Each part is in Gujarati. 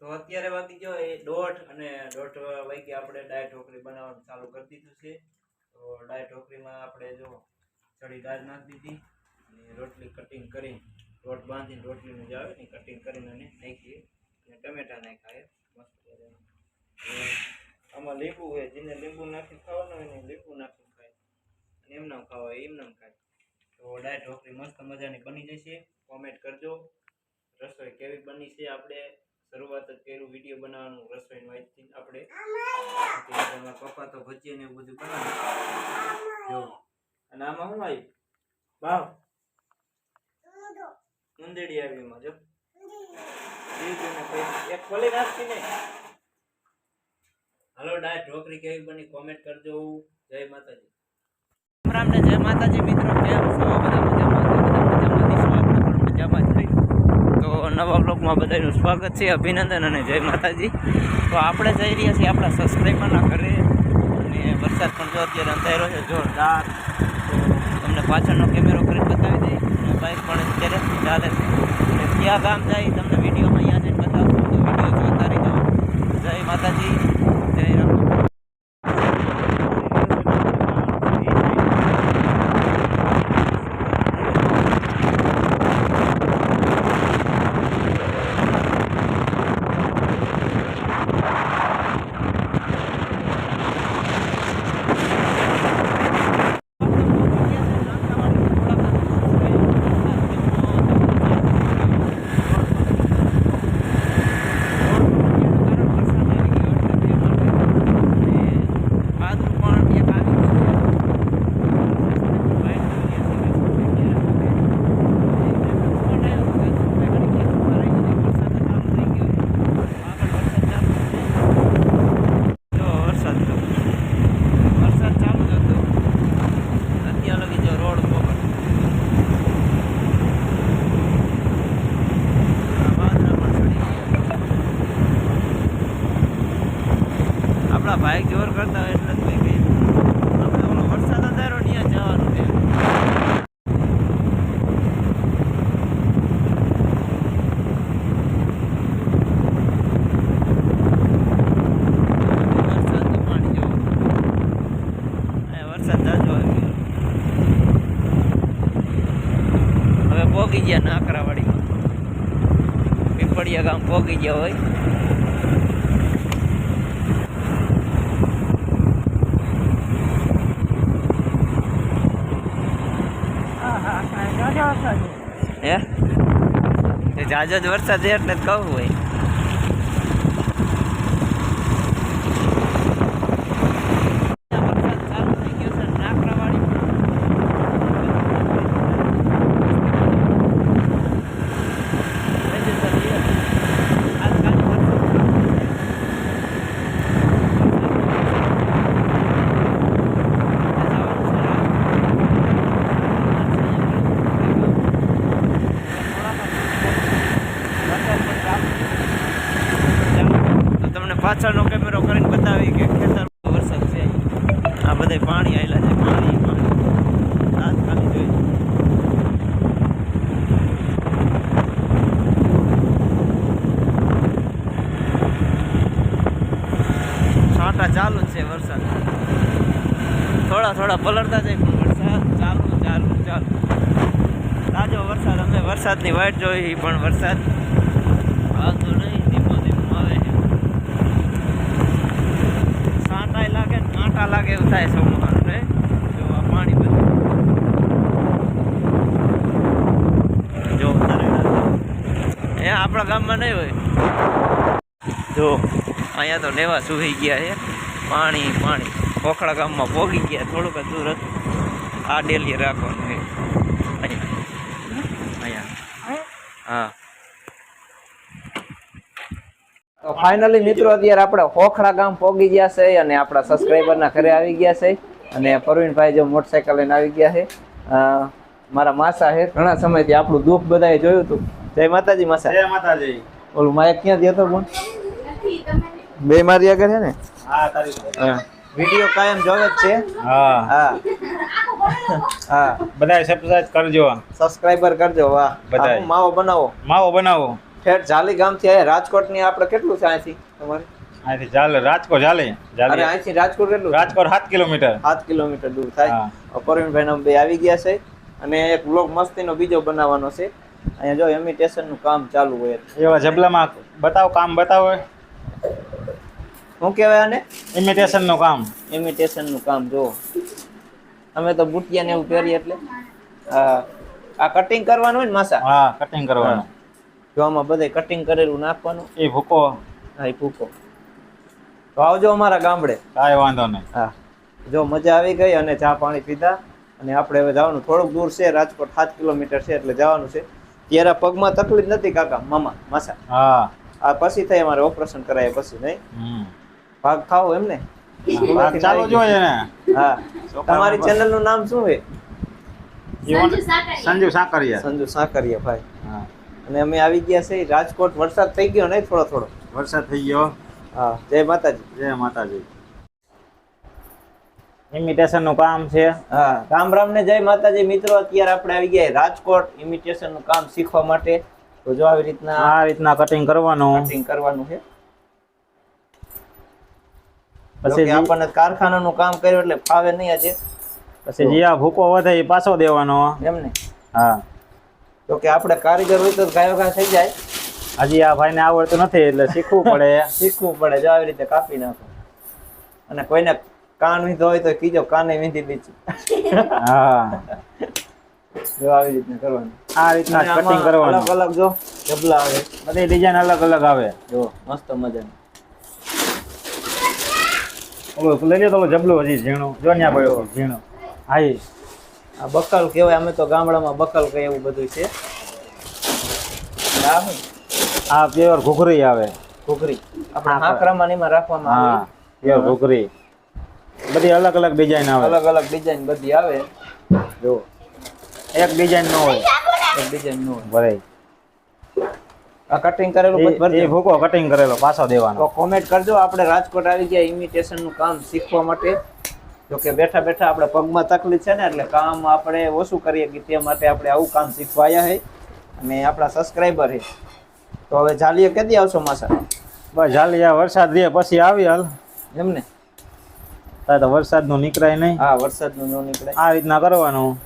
તો અત્યારે વાગી ગયો એ 1:30 અને 1:30 વાગે આપણે ડાય ઢોકળી બનાવવાનું ચાલુ કરી દીધું છે. તો ડાય ઢોકળીમાં આપણે જો ચડી દાળ નાખી દીધી અને રોટલી કટિંગ કરી લોટ બાંધીને રોટલીનું જે આવે ને કટિંગ કરીને અને નાખીએ અને ટમેટા નાખાય મસ્ત. આમાં લીંબુ હોય, જેને લીંબુ નાખીને ખાવાનું હોય ને લીંબુ નાખીને ખાય અને એમનામ ખાવા હોય એમનામ ખાય. તો ડાય ઢોકળી મસ્ત મજાની બની જશે. કોમેન્ટ કરજો રસોઈ કેવી બની છે. આપણે શરૂઆત જ કર્યું વિડીયો બનાવવાનું રસોઈનું આજથી આપણે. પપ્પા તો ભજીયા ને એવું બધું બનાવે જો. અને આમાં શું આવ્યું ભાવ ઉંદેડી આવી એમાં જો એક ખોલી નાખતી ને. હાલો ડાય ઢોકળી કેવી બની કોમેન્ટ કરજો. જય માતાજી. રામ ને જય માતાજી મિત્રો. કેમ છો બધા? મજામાં જ રહી. તો નવા બ્લોગમાં બધાનું સ્વાગત છે, અભિનંદન અને જય માતાજી. તો આપણે જઈ રહ્યા છીએ આપણા સબસ્ક્રાઈબરના ઘરે અને વરસાદ પણ જો અત્યારે અંધારો છે જોરદાર. તો તમને પાછળનો કેમેરો કરીને બતાવી દઈ અને બાઇક પણ અત્યારે ચાલે છે. ક્યાં ગામ જાય તમને વિડીયોમાં અહીંયા જઈને બતાવું. તો વિડીયો જોતા રહીજો. જય માતાજી, જય રામ. બાઇક જોર કરતા હોય એટલે જ કઈ આપણે ઓલો વરસાદ અંધારો ત્યાં જવાનું છે. વરસાદનું પાણી જો વરસાદ જાજો આવી ગયો. હવે પોગી ગયા નાકરાવાડીમાં. પીપળિયા ગામ પોગી ગયા હોય. હે જાજો જ વરસાદ છે એટલે જ કહું હોય. વરસાદ ચાલુ થઈ ગયો છે નાકરાવાડીમાં. પાછળનો કેમેરો કરીને બતાવી કે ખેતર વરસાદ છે. આ બધે પાણી આવેલા છે. પાણી રાત ખાલી જોઈ છાંટા ચાલુ જ છે વરસાદ. થોડા થોડા પલળતા જાય પણ વરસાદ ચાલુ ચાલુ ચાલુ. તાજો વરસાદ. અમે વરસાદની વાટ જોઈ પણ વરસાદ આવતો નહીં. લાગે એવું થાય છે રે. જો આ પાણી બધું જો એ આપણા ગામમાં નહીં હોય. જો અહીંયા તો લેવા સુઈ ગયા છે. પાણી પાણી પોખડા ગામમાં પોગી ગયા. થોડુંક દૂર હતું. આ ડેલી રાખવાનું છે અહીંયા. હા તો ફાઇનલી મિત્રો અત્યારે આપણે ખોખડા ગામ પોગી ગયા છે અને આપણા સબસ્ક્રાઈબરના ઘરે આવી ગયા છે. અને પ્રવીણભાઈ જો મોટરસાઇકલ લઈને આવી ગયા છે. મારા માસા છે. ઘણા સમયથી આપણું દુઃખ બધાએ જોયું હતું. જય માતાજી માસા. જય માતાજી. ઓલું માયક ક્યાં જતો પણ બે મારી આગળ છે ને. હા વિડીયો કાયમ જોવે જ છે. હા હા હા બધા સબસ્ક્રાઇબ કરજો. સબસ્ક્રાઇબર કરજો. વાહ બધા માવો બનાવો. માવો બનાવો. ઠેઠ જાલી ગામથી અહીંયા રાજકોટ ની આપણે કેટલું છે અહીંથી તમારે? અહીંથી ચાલે રાજકોટ ચાલે અરે અહીંથી રાજકોટ કેટલું? રાજકોટ 7 કિલોમીટર. 7 કિલોમીટર દૂર થાય. પરવીનભાઈ ના બે આવી ગયા છે અને એક વ્લોગ મસ્તીનો બીજો બનાવવાનો છે. અહીંયા જો ઇમિટેશન નું કામ ચાલુ હોય. એવા જબલામાં બતાવો, કામ બતાવો. શું કહેવાય આને? ઇમિટેશન નું કામ. ઇમિટેશન નું કામ જો અમે તો બુટિયા ને એવું પહેરીએ એટલે આ કટિંગ કરવાનું હોય ને માસા? હા, કટિંગ કરવાનું. જો આમાં બધે કટિંગ કરેલું નાખવાનું. એ ભૂકો. હા, એ ભૂકો. તો આવજો અમારા ગામડે. કાંઈ વાંધો નહીં. હા, જો મજા આવી ગઈ અને ચા પાણી પીધા અને આપણે હવે જવાનું થોડુંક દૂર છે, રાજકોટ 7 કિલોમીટર છે એટલે જવાનું છે. ત્યારે પગમાં તકલીફ નથી કાકા મામા માસા? હા, આ પછી થઈ અમારે ઓપરેશન કરાય પછી નહીં? ભાગ ખાવો એમ ને? ચાલો જોઈએ ને. હા, તમારી ચેનલ નું નામ શું છે? સંજુ સાકરિયા. સંજુ સાકરિયા ભાઈ. હા, અને અમે આવી ગયા છે રાજકોટ. વરસાદ થઈ ગયો ને? થોડો થોડો વરસાદ થઈ ગયો. હા, જય માતાજી. જય માતાજી. ઇમિટેશન નું કામ છે. હા, રામ રામ ને જય માતાજી મિત્રો. અત્યારે આપણે આવી ગયા રાજકોટ ઇમિટેશન નું કામ શીખવા માટે. તો જો આવી રીતના આ રીતના કટિંગ કરવાનું છે. પછી આપણને કારખાનાનું કામ કર્યું એટલે ફાવે નહીં આજે. પછી જે આ ભૂકો વધે એ પાછો દેવાનો એમ ને? હા, તો કે આપણે કારીગર હોય તો ગાયો ગા થઈ જાય. હજી આ ભાઈને આવડતું નથી એટલે શીખવું પડે. શીખવું પડે. જો આવી રીતે કાપી નાખો. અને કોઈને કાન વીંધો હોય તો કીજો કાને વીંધી દીધી. હા, જો આવી રીતના કરવાનું. આ રીતના કટિંગ કરવાનું. અલગ અલગ જો જબલા આવે, બધી ડિઝાઇન અલગ અલગ આવે. જો મસ્ત મજાનું. ઓલો લઈ લે તો જબલું હજી ઝીણું જો ન્યા પડ્યો ઝીણું. હા, આ બકલ કહેવાય. અમે તો ગામડામાં બકલ કહીએ એવું બધું છે. આ પ્યોર ઘૂઘરી આવે. ઘૂઘરી આપણે હાકરામાં એમાં રાખવામાં આવે. હા, પ્યોર ઘૂઘરી. બધી અલગ અલગ ડિઝાઇન આવે. અલગ અલગ ડિઝાઇન બધી આવે. જો એક ડિઝાઇન ન હોય. એક ડિઝાઇન ન હોય. ભરાય. આ કટિંગ કરેલું એ ભૂકો કટિંગ કરેલો પાછો દેવાનો. તો કોમેન્ટ કરજો. આપણે રાજકોટ આવી ગયા ઇમિટેશન નું કામ શીખવા માટે. જો કે બેઠા બેઠા આપણે પગમાં તકલીફ છે ને એટલે કામ આપણે ઓછું કરીએ કે તે માટે આપણે આવું કામ શીખવા આવ્યા છે. અને આપણા સબસ્ક્રાઈબર છે. તો હવે જાલીએ કેદી આવશો માસા? બસ જાલી વરસાદ રે પછી આવી હાલ. એમ ને? તો વરસાદ નું નીકળાય નહીં. હા, વરસાદ નું ન નીકળે. આ રીતના કરવાનું.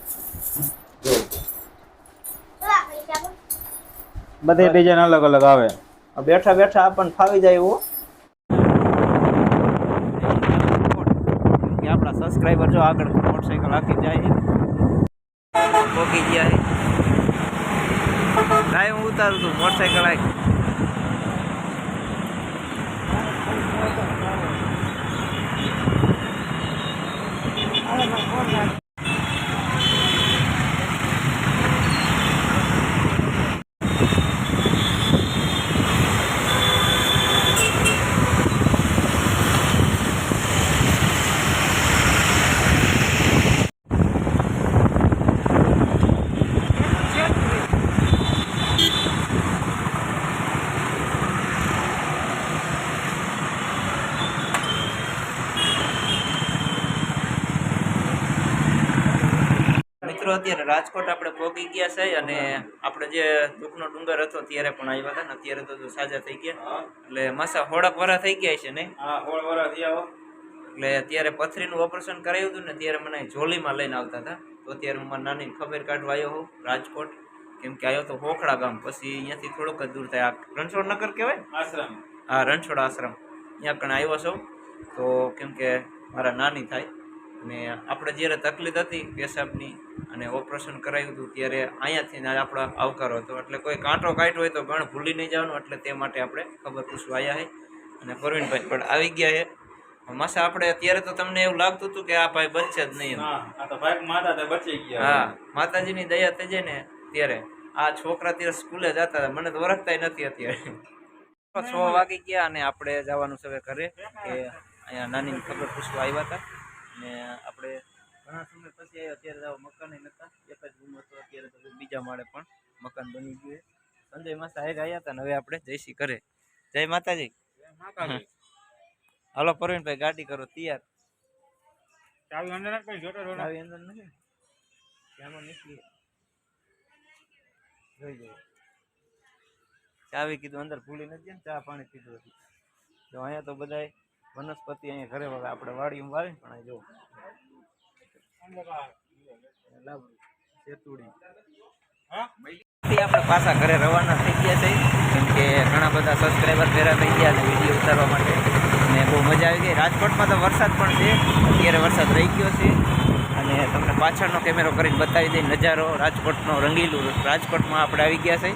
બધી ડિઝાઇન અલગ અલગ આવે. બેઠા બેઠા આપણને ફાવી જાય એવું. આપણા સબસ્ક્રાઈબર જો આગળ મોટરસાઇકલ આખી જાય પોકી ગયા. લાય હું ઉતારું છું મોટરસાઇકલ આખી. મિત્રો અત્યારે રાજકોટ આપણે પહોંચી ગયા છે અને આપણે જે દુઃખનો ડુંગર હતો ત્યારે પણ આવ્યા હતા ને અત્યારે તો સાજા થઈ ગયા. એટલે માસા થોડાક વરા થઈ ગયા છે નહીં? હા, 16 વરા થયા. એટલે અત્યારે પથરીનું ઓપરેશન કરાવ્યું હતું ને ત્યારે મને જોલીમાં લઈને આવતા હતા. તો અત્યારે હું મારી નાની ખબર કાઢવા આવ્યો હોઉં રાજકોટ. કેમ કે આવ્યો તો હોખડા ગામ, પછી અહીંયાથી થોડુંક જ દૂર થાય. આ રણછોડ નગર કહેવાય આશ્રમ. હા, રણછોડ આશ્રમ. ત્યાં કણ આવ્યો છું. તો કેમ કે મારા નાની થાય અને આપણે જ્યારે તકલીફ હતી પેશાબની અને ઓપરેશન કરાવ્યું હતું ત્યારે અહીંયાથી આપણો આવકારો હતો. એટલે કોઈ કાંટો કાઢ્યો હોય તો ઘણ ભૂલી નહીં જવાનું. એટલે તે માટે આપણે ખબર પૂછવા આવ્યા છે. અને પરવીનભાઈ પણ આવી ગયા છે. માસા આપણે અત્યારે તો તમને એવું લાગતું હતું કે આ ભાઈ બચશે જ નહીં. હા, માતાજીની દયા થઈ જાય ને ત્યારે આ છોકરા ત્યારે સ્કૂલે જતા હતા. મને તો ઓળખતા નથી અત્યારે. 6 વાગી ગયા અને આપણે જવાનું છે ઘરે. કે અહીંયા નાનીની ખબર પૂછવા આવ્યા હતા અને આપણે ઘણા સમય પછી અત્યારે મકાન નતા. એક જ રૂમ હતો. અત્યારે તો બીજા માળે પણ મકાન બની ગયું. સંજય માસા એક આવ્યા હતા ને હવે આપણે જઈશી ઘરે. જય માતાજી. હાલો પરવીનભાઈ, ગાડી કરો તૈયાર. ચાવી અંદર નથી. ત્યાંમાં નીકળી જોઈ જઈએ. ચાવી કીધું અંદર ભૂલી નથી ગયા ને ચા પાણી પીધું હતું. જો અહીંયા તો બધાય વનસ્પતિ અહીંયા ઘરે વગર આપણે વાડીમાં વાવી પણ અહીં જો સેતુડી આપણે પાછા ઘરે રવાના થઈ ગયા છે કેમ કે ઘણા બધા સબસ્ક્રાઈબર ભેગા થઈ ગયા અને વિડીયો ઉતારવા માટે અને બહુ મજા આવી ગઈ. રાજકોટમાં તો વરસાદ પણ છે, અત્યારે વરસાદ રહી ગયો છે અને તમને પાછળનો કેમેરો કરીને બતાવી દઈ નજારો રાજકોટનો રંગીલું. રાજકોટમાં આપણે આવી ગયા છે.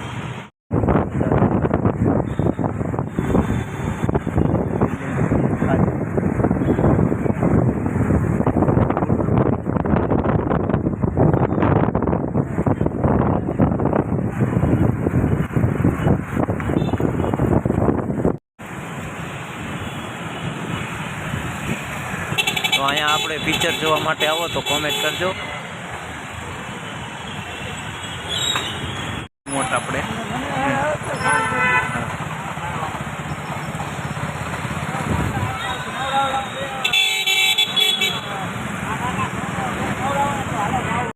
તો અહીંયા આપણે પિક્ચર જોવા માટે આવો તો કોમેન્ટ કરજો. મોટ આપણે